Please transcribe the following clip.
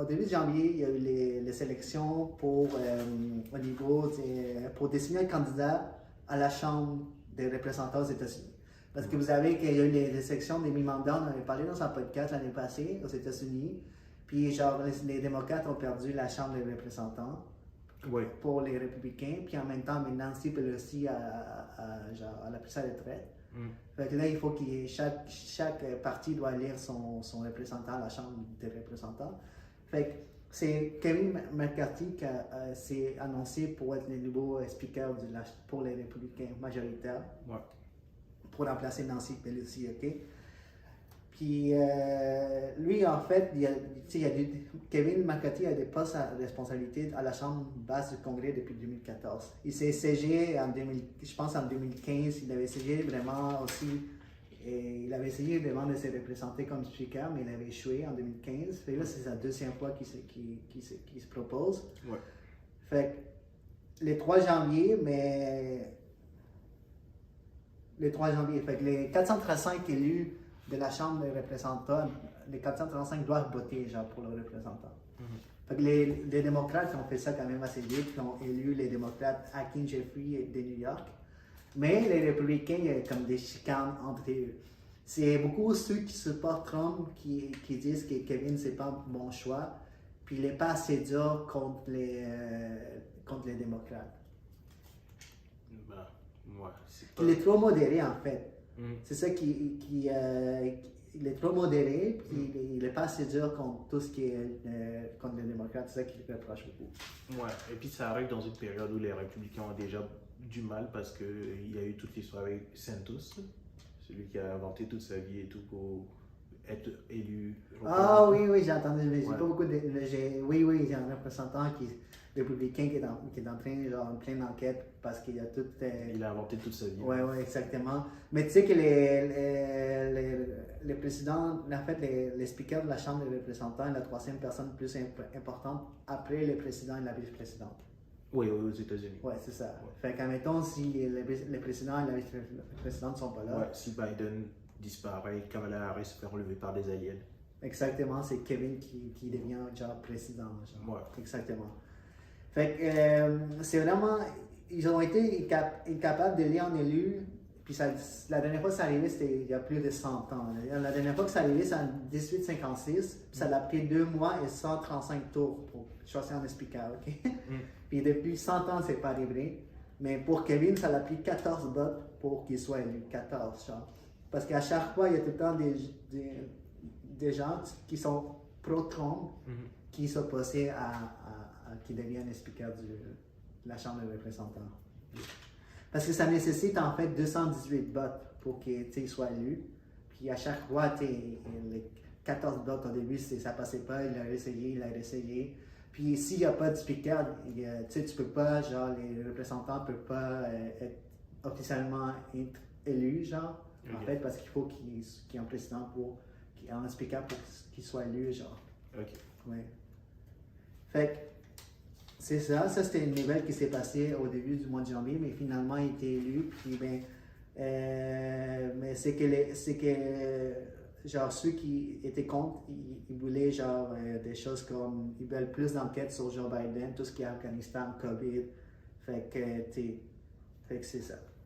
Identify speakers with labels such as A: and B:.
A: Au début de janvier, il y a eu les élections au niveau pour désigner un candidat à la Chambre des représentants aux États-Unis. Parce que vous savez qu'il y a eu les élections des mi-mandats, on en avait parlé dans un podcast l'année passée aux États-Unis. Puis, genre, les démocrates ont perdu la Chambre des représentants pour les républicains. Puis, en même temps, Nancy Pelosi a pris sa retraite. Fait que là, il faut que chaque parti doit élire son représentant à la Chambre des représentants. Fait que c'est Kevin McCarthy qui s'est annoncé pour être le nouveau speaker pour les républicains majoritaires. Pour remplacer Nancy Pelosi, OK? Puis lui, en fait, Kevin McCarthy a des postes à responsabilité à la Chambre basse du Congrès depuis 2014. Il s'est siégé je pense en 2015, il avait siégé vraiment aussi, et il avait essayé vraiment de se représenter comme speaker, mais il avait échoué en 2015. Fait que là, c'est sa deuxième fois qu'il se propose. Fait que le 3 janvier, fait que les 435 élus de la Chambre des représentants, les 435 doivent voter pour le représentant. Fait que les démocrates ont fait ça quand même assez vite, qui ont élu les démocrates Hakeem Jeffrey de New York. Mais les républicains, il y a comme des chicanes entre eux. C'est beaucoup ceux qui supportent Trump qui disent que Kevin, c'est pas un bon choix, puis il n'est pas assez dur contre les démocrates. Il est trop modéré en fait. C'est ça il est trop modéré, puis il n'est pas assez dur contre tout ce qui est contre les démocrates. C'est ça qui le reproche beaucoup.
B: Et puis ça arrive dans une période où les républicains ont déjà du mal parce qu'il y a eu toute l'histoire avec Santos, celui qui a inventé toute sa vie et tout pour être élu.
A: Ah oui, j'ai entendu, mais j'ai pas beaucoup de. Oui, j'ai un représentant républicain qui est en train, genre, en pleine enquête parce qu'il y a tout.
B: Il a inventé toute sa vie.
A: Oui, exactement. Mais tu sais que les présidents, en fait, les speakers de la Chambre des représentants est la troisième personne plus importante après le président et la vice-présidente.
B: Oui, aux États-Unis.
A: Oui, c'est ça. Fait qu'admettons, si le président et la vice-présidente ne sont pas là.
B: Si Biden disparaît, Kamala Harris se fait relever par des aliens.
A: Exactement, c'est Kevin qui devient genre président. Exactement. Fait que c'est vraiment. Ils ont été incapables d'élire un élu. Puis la dernière fois que ça arrivait, c'était il y a plus de 100 ans. La dernière fois que ça arrivait, c'est en 1856. Puis ça a pris 2 mois et 135 tours pour choisir un speaker. OK? Puis depuis 100 ans, c'est pas arrivé. Mais pour Kevin, ça a pris 14 votes pour qu'il soit élu. 14, genre. Parce qu'à chaque fois, il y a tout le temps des gens qui sont pro-Trump qui s'opposaient à qui devienne speaker de la Chambre des représentants. Parce que ça nécessite en fait 218 votes pour qu'il soit élu. Puis à chaque fois, les 14 votes au début, ça passait pas, il a essayé. Puis s'il n'y a pas de speaker, tu peux pas, genre, les représentants ne peuvent pas être officiellement élus, genre. En fait, parce qu'il faut qu'il y ait un président qu'il y ait un speaker pour qu'il soit élu, genre. Fait que c'est ça. Ça, c'était une nouvelle qui s'est passée au début du mois de janvier, mais finalement, il a été élu. Puis, mais c'est que genre, ceux qui étaient contre, ils voulaient, genre, des choses comme, ils veulent plus d'enquêtes sur Joe Biden, tout ce qui est Afghanistan, COVID. Fait que c'est ça.